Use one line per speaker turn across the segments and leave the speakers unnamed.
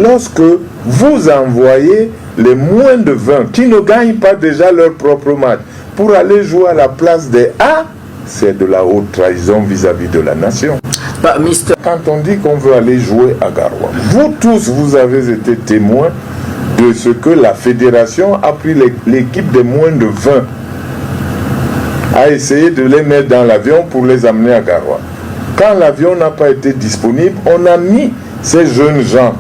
lorsque vous envoyez les moins de 20 qui ne gagnent pas déjà leur propre match pour aller jouer à la place des A, c'est de la haute trahison vis-à-vis de la nation. Quand on dit qu'on veut aller jouer à Garoua, vous tous, vous avez été témoins de ce que la fédération a pris l'équipe des moins de 20 a essayé de les mettre dans l'avion pour les amener à Garoua. Quand l'avion n'a pas été disponible, on a mis ces jeunes gens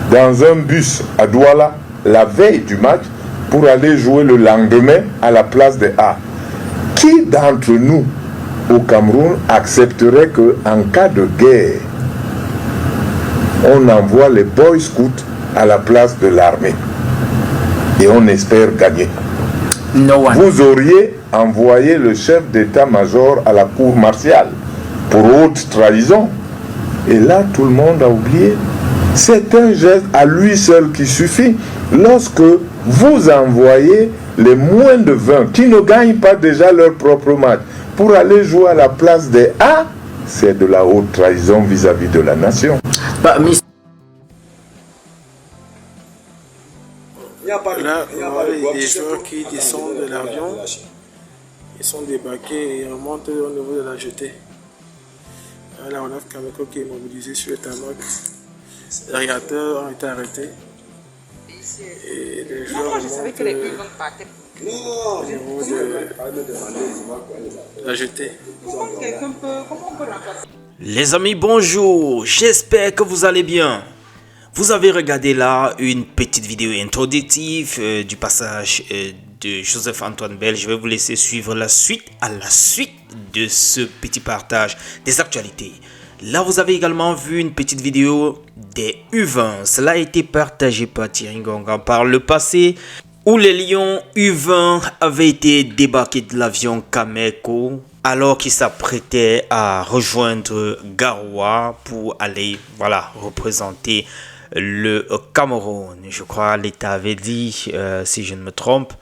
dans un bus à Douala la veille du match pour aller jouer le lendemain à la place des A. Qui d'entre nous au Cameroun accepterait qu'en cas de guerre, on envoie les Boy Scouts à la place de l'armée et on espère gagner? Vous auriez envoyé le chef d'état-major à la cour martiale pour haute trahison. Et là, tout le monde a oublié. C'est un geste à lui seul qui suffit. Lorsque vous envoyez les moins de 20 qui ne gagnent pas déjà leur propre match pour aller jouer à la place des A, c'est de la haute trahison vis-à-vis de la nation.
Là, des joueurs qui descendent de l'avion, ils sont débarqués et remontent au niveau de la jetée. Là, on a Kameko qui est mobilisé sur le tarmac. Les réacteurs ont été arrêtés. Et les joueurs remontent au niveau de la jetée.
Les amis, bonjour. J'espère que vous allez bien. Vous avez regardé là une petite vidéo introductive du passage de Joseph-Antoine Bell. Je vais vous laisser suivre la suite de ce petit partage des actualités. Là, vous avez également vu une petite vidéo des U20. Cela a été partagé par Thierry Ngonga par le passé, où les Lions U20 avaient été débarqués de l'avion Kameko alors qu'ils s'apprêtaient à rejoindre Garoua pour aller représenter le Cameroun. Je crois l'État avait dit, si je ne me trompe,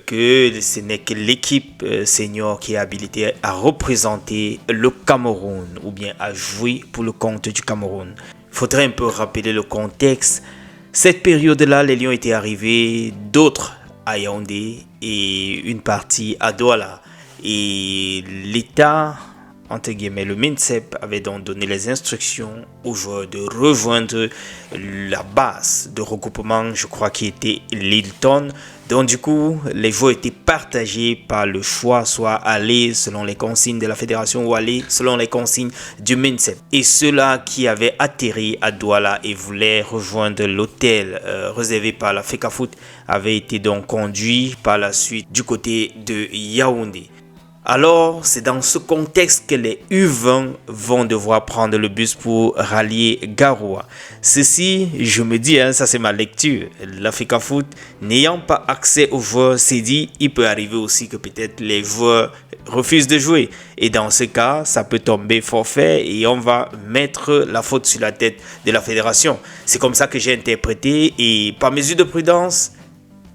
que ce n'est que l'équipe senior qui est habilitée à représenter le Cameroun ou bien à jouer pour le compte du Cameroun. Il faudrait un peu rappeler le contexte. Cette période-là, les Lions étaient arrivés, d'autres à Yaoundé et une partie à Douala. Et l'État, entre guillemets, le MINSEP avait donc donné les instructions aux joueurs de rejoindre la base de regroupement, je crois qui était Lilton. Donc du coup, les joueurs étaient partagés par le choix, soit aller selon les consignes de la fédération ou aller selon les consignes du MINSEP. Et ceux-là qui avaient atterri à Douala et voulaient rejoindre l'hôtel réservé par la FECAFOOT avaient été donc conduits par la suite du côté de Yaoundé. Alors, c'est dans ce contexte que les U20 vont devoir prendre le bus pour rallier Garoua. Ceci, je me dis, ça c'est ma lecture. La FECAFOOT, n'ayant pas accès aux joueurs, s'est dit, il peut arriver aussi que peut-être les joueurs refusent de jouer. Et dans ce cas, ça peut tomber forfait et on va mettre la faute sur la tête de la fédération. C'est comme ça que j'ai interprété et par mesure de prudence,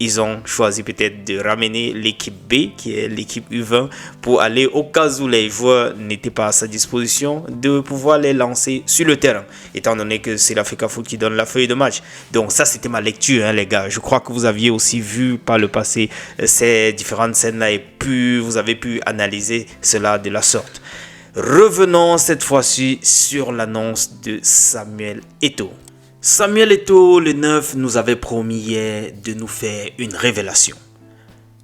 ils ont choisi peut-être de ramener l'équipe B, qui est l'équipe U20, pour aller au cas où les joueurs n'étaient pas à sa disposition, de pouvoir les lancer sur le terrain, étant donné que c'est la FECAFOOT qui donne la feuille de match. Donc ça, c'était ma lecture, les gars. Je crois que vous aviez aussi vu par le passé ces différentes scènes-là et vous avez pu analyser cela de la sorte. Revenons cette fois-ci sur l'annonce de Samuel Eto'o. Samuel Eto'o, le 9, nous avait promis hier de nous faire une révélation.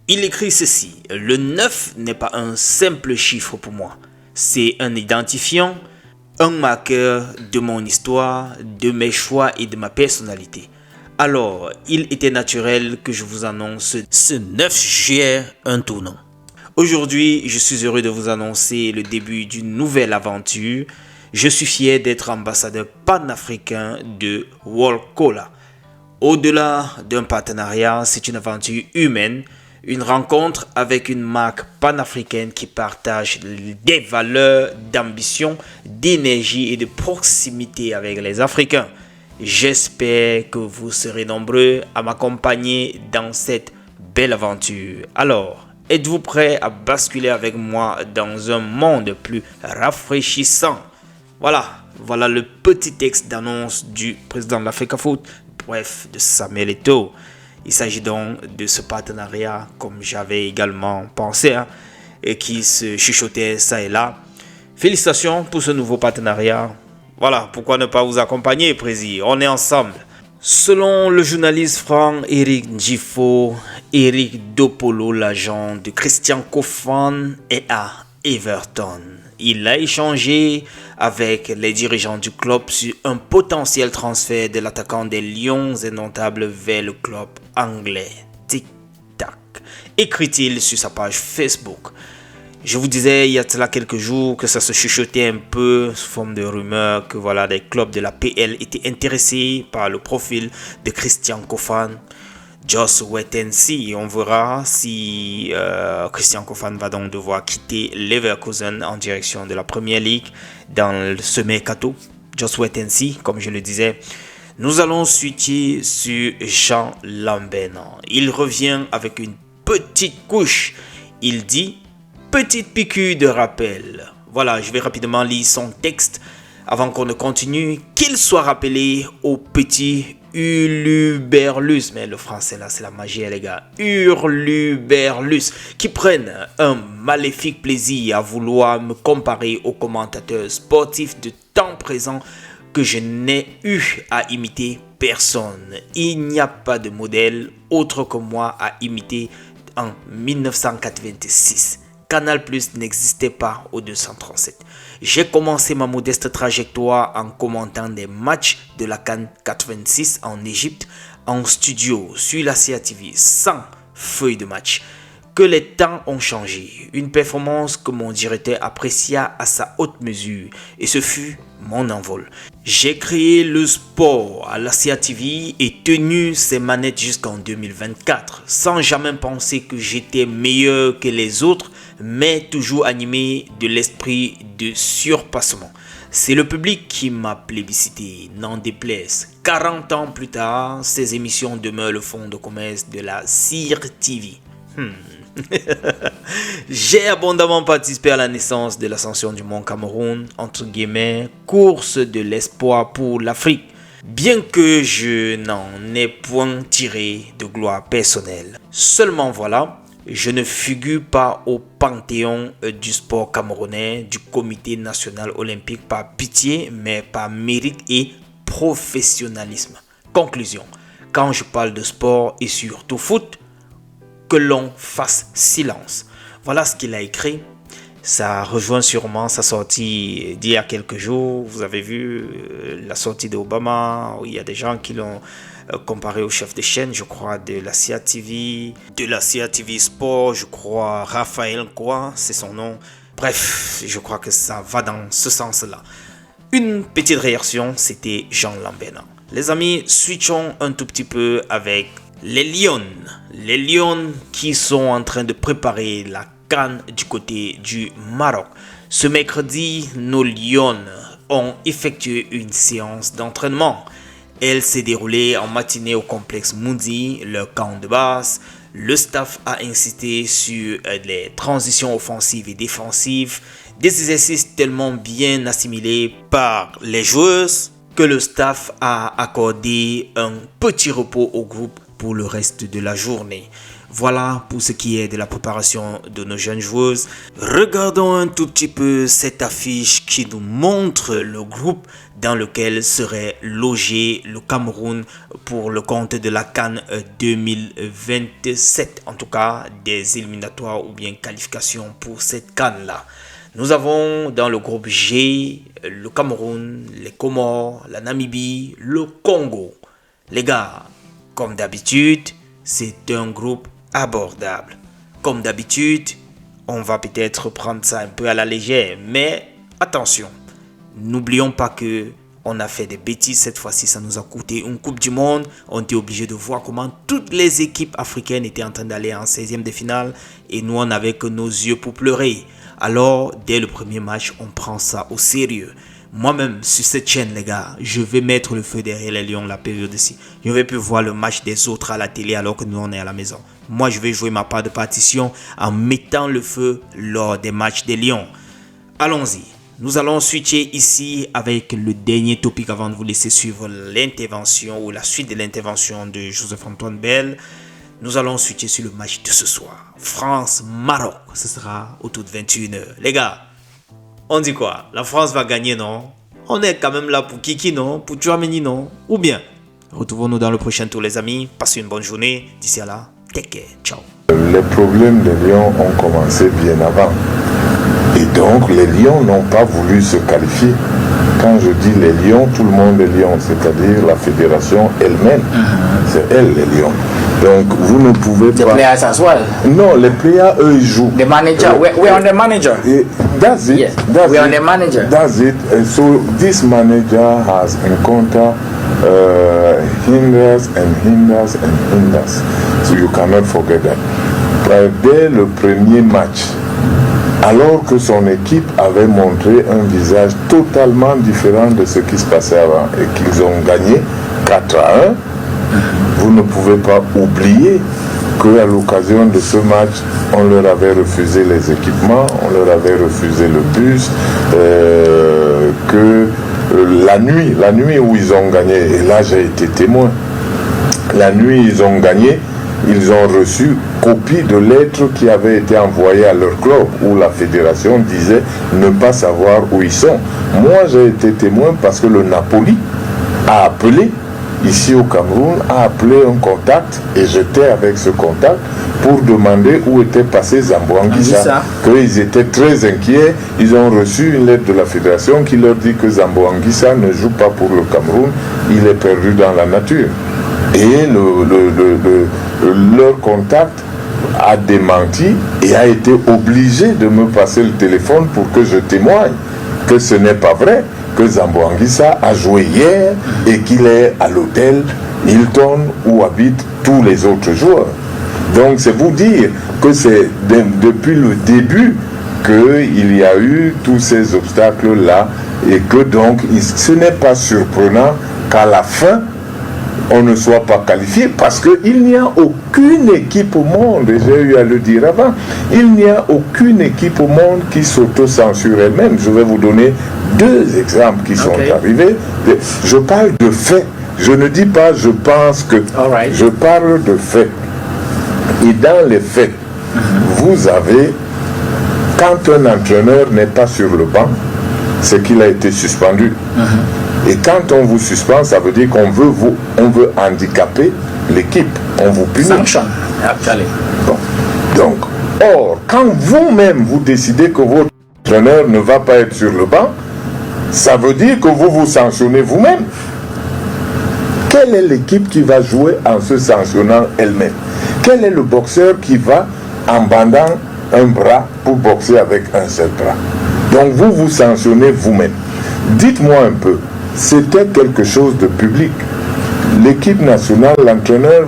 Il écrit ceci: le 9 n'est pas un simple chiffre pour moi. C'est un identifiant, un marqueur de mon histoire, de mes choix et de ma personnalité. Alors, il était naturel que je vous annonce ce 9 juillet un tournant. Aujourd'hui, je suis heureux de vous annoncer le début d'une nouvelle aventure. Je suis fier d'être ambassadeur panafricain de World Cola. Au-delà d'un partenariat, c'est une aventure humaine, une rencontre avec une marque panafricaine qui partage des valeurs d'ambition, d'énergie et de proximité avec les Africains. J'espère que vous serez nombreux à m'accompagner dans cette belle aventure. Alors, êtes-vous prêts à basculer avec moi dans un monde plus rafraîchissant? Voilà le petit texte d'annonce du président de l'Africa Foot, bref, de Samuel Eto'o. Il s'agit donc de ce partenariat, comme j'avais également pensé, et qui se chuchotait ça et là. Félicitations pour ce nouveau partenariat. Voilà, pourquoi ne pas vous accompagner, Prési? On est ensemble. Selon le journaliste Franck-Éric Ndjifo, Eric Dopolo, l'agent de Christian Kofan, est à Everton. Il a échangé avec les dirigeants du club sur un potentiel transfert de l'attaquant des Lions indomptables vers le club anglais. Tic-tac, écrit-il sur sa page Facebook. Je vous disais il y a cela quelques jours que ça se chuchotait un peu sous forme de rumeur que voilà, des clubs de la PL étaient intéressés par le profil de Christian Kofan. Just wait and see. On verra si Christian Kofan va donc devoir quitter Leverkusen en direction de la Premier League dans ce mercato. Just wait and see, comme je le disais. Nous allons switcher sur Jean Lambernan. Il revient avec une petite couche. Il dit « Petite piqûre de rappel ». Voilà, je vais rapidement lire son texte avant qu'on ne continue. Qu'il soit rappelé au petit Hurluberlus, mais le français là c'est la magie les gars, Hurluberlus, qui prennent un maléfique plaisir à vouloir me comparer aux commentateurs sportifs de temps présent que je n'ai eu à imiter personne. Il n'y a pas de modèle autre que moi à imiter en 1986. Canal Plus n'existait pas au 237. J'ai commencé ma modeste trajectoire en commentant des matchs de la CAN 86 en Égypte en studio sur la CATV sans feuille de match. Que les temps ont changé. Une performance que mon directeur apprécia à sa haute mesure et ce fut mon envol. J'ai créé le sport à la CATV et tenu ses manettes jusqu'en 2024 sans jamais penser que j'étais meilleur que les autres, mais toujours animé de l'esprit de surpassement. C'est le public qui m'a plébiscité, n'en déplaise. 40 ans plus tard, ces émissions demeurent le fonds de commerce de la CIR-TV. J'ai abondamment participé à la naissance de l'ascension du Mont Cameroun, entre guillemets, course de l'espoir pour l'Afrique, bien que je n'en ai point tiré de gloire personnelle. Seulement voilà, je ne figure pas au panthéon du sport camerounais, du comité national olympique par pitié, mais par mérite et professionnalisme. Conclusion, quand je parle de sport et surtout foot, que l'on fasse silence. Voilà ce qu'il a écrit. Ça rejoint sûrement sa sortie d'il y a quelques jours. Vous avez vu la sortie d'Obama, où il y a des gens qui l'ont comparé au chef de chaîne, je crois, de la CATV, Sport, je crois, Raphaël quoi, c'est son nom. Bref, je crois que ça va dans ce sens-là. Une petite réaction, c'était Jean Lambernan. Les amis, switchons un tout petit peu avec les Lions qui sont en train de préparer la CAN du côté du Maroc. Ce mercredi, nos Lions ont effectué une séance d'entraînement. Elle s'est déroulée en matinée au complexe Moundi, leur camp de base. Le staff a insisté sur les transitions offensives et défensives, des exercices tellement bien assimilés par les joueuses que le staff a accordé un petit repos au groupe pour le reste de la journée. Voilà pour ce qui est de la préparation de nos jeunes joueuses. Regardons un tout petit peu cette affiche qui nous montre le groupe dans lequel serait logé le Cameroun pour le compte de la CAN 2027. En tout cas, des éliminatoires ou bien qualifications pour cette CAN-là. Nous avons dans le groupe G le Cameroun, les Comores, la Namibie, le Congo. Les gars, comme d'habitude, c'est un groupe abordable. Comme d'habitude, on va peut-être prendre ça un peu à la légère, mais attention, n'oublions pas que on a fait des bêtises cette fois-ci, ça nous a coûté une Coupe du Monde. On était obligé de voir comment toutes les équipes africaines étaient en train d'aller en 16e de finale et nous on n'avait que nos yeux pour pleurer. Alors, dès le premier match, on prend ça au sérieux. Moi-même, sur cette chaîne, les gars, je vais mettre le feu derrière les Lions la période-ci. Je ne vais plus voir le match des autres à la télé alors que nous, on est à la maison. Moi, je vais jouer ma part de partition en mettant le feu lors des matchs des Lions. Allons-y. Nous allons switcher ici avec le dernier topic avant de vous laisser suivre l'intervention ou la suite de l'intervention de Joseph-Antoine Bell. Nous allons switcher sur le match de ce soir. France-Maroc. Ce sera autour de 21h. Les gars, on dit quoi? La France va gagner, non? On est quand même là pour Kiki, non? Pour Tchouameni, non? Ou bien? Retrouvons-nous dans le prochain tour, les amis. Passez une bonne journée. D'ici à là, take care. Ciao.
Les problèmes des Lions ont commencé bien avant. Et donc, les Lions n'ont pas voulu se qualifier. Quand je dis les Lions, tout le monde est Lions, c'est-à-dire la fédération elle-même. C'est elle, les Lions. Donc, vous ne pouvez pas...
The players as well?
Non, les players, eux, ils jouent.
The manager? We're on the manager.
That's it.
Yes.
That's
We're on
it.
the manager.
That's it. So, this manager has encountered hinders and hinders and hinders. So, you cannot forget that. Dès le premier match, alors que son équipe avait montré un visage totalement différent de ce qui se passait avant et qu'ils ont gagné 4-1, vous ne pouvez pas oublier qu'à l'occasion de ce match, on leur avait refusé les équipements, on leur avait refusé le bus, que la nuit où ils ont gagné, et là j'ai été témoin, la nuit ils ont gagné, ils ont reçu copie de lettres qui avaient été envoyées à leur club où la fédération disait ne pas savoir où ils sont. Moi, j'ai été témoin parce que le Napoli a appelé, ici au Cameroun, a appelé un contact et j'étais avec ce contact pour demander où était passé Zambo Anguissa. Qu'ils étaient très inquiets. Ils ont reçu une lettre de la fédération qui leur dit que Zambo Anguissa ne joue pas pour le Cameroun, il est perdu dans la nature. Et leur contact a démenti et a été obligé de me passer le téléphone pour que je témoigne que ce n'est pas vrai, que Zambo Anguissa a joué hier et qu'il est à l'hôtel Hilton où habitent tous les autres joueurs. Donc c'est vous dire que c'est depuis le début qu'il y a eu tous ces obstacles-là et que donc ce n'est pas surprenant qu'à la fin on ne soit pas qualifié parce qu'il n'y a aucune équipe au monde, et j'ai eu à le dire avant, il n'y a aucune équipe au monde qui s'auto-censure elle-même. Je vais vous donner 2 exemples qui sont arrivés. Je parle de faits. Je ne dis pas je pense que. Je parle de faits. Et dans les faits, vous avez, quand un entraîneur n'est pas sur le banc, c'est qu'il a été suspendu. Et quand on vous suspend, ça veut dire qu'on veut handicaper l'équipe. On vous punit.
Sanction, actually.
Bon. Donc, or, quand vous-même vous décidez que votre entraîneur ne va pas être sur le banc, ça veut dire que vous vous sanctionnez vous-même. Quelle est l'équipe qui va jouer en se sanctionnant elle-même? Quel est le boxeur qui va en bandant un bras pour boxer avec un seul bras? Donc vous vous sanctionnez vous-même. Dites-moi un peu, c'était quelque chose de public. L'équipe nationale, l'entraîneur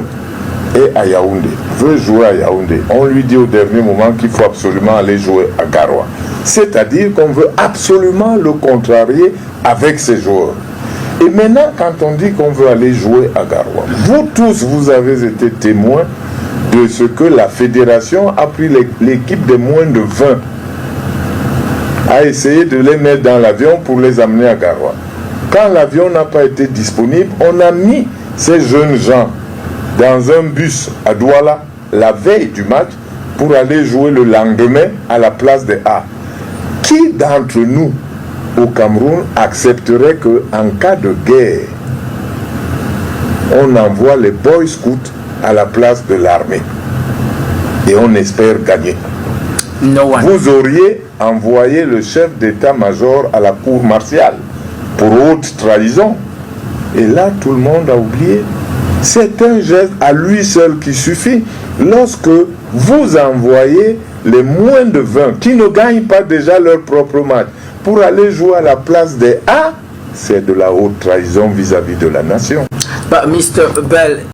est à Yaoundé, veut jouer à Yaoundé. On lui dit au dernier moment qu'il faut absolument aller jouer à Garoua. C'est-à-dire qu'on veut absolument le contrarier avec ses joueurs. Et maintenant, quand on dit qu'on veut aller jouer à Garoua, vous tous, vous avez été témoins de ce que la fédération a pris l'équipe de moins de 20 a essayé de les mettre dans l'avion pour les amener à Garoua. Quand l'avion n'a pas été disponible, on a mis ces jeunes gens dans un bus à Douala la veille du match pour aller jouer le lendemain à la place des A. Qui d'entre nous au Cameroun accepterait qu'en cas de guerre, on envoie les Boy Scouts à la place de l'armée et on espère gagner?
No one.
Vous auriez envoyé le chef d'état-major à la cour martiale pour haute trahison. Et là, tout le monde a oublié. C'est un geste à lui seul qui suffit. Lorsque vous envoyez les moins de 20 qui ne gagnent pas déjà leur propre match pour aller jouer à la place des A, c'est de la haute trahison vis-à-vis de la nation.
But Mr. Bell,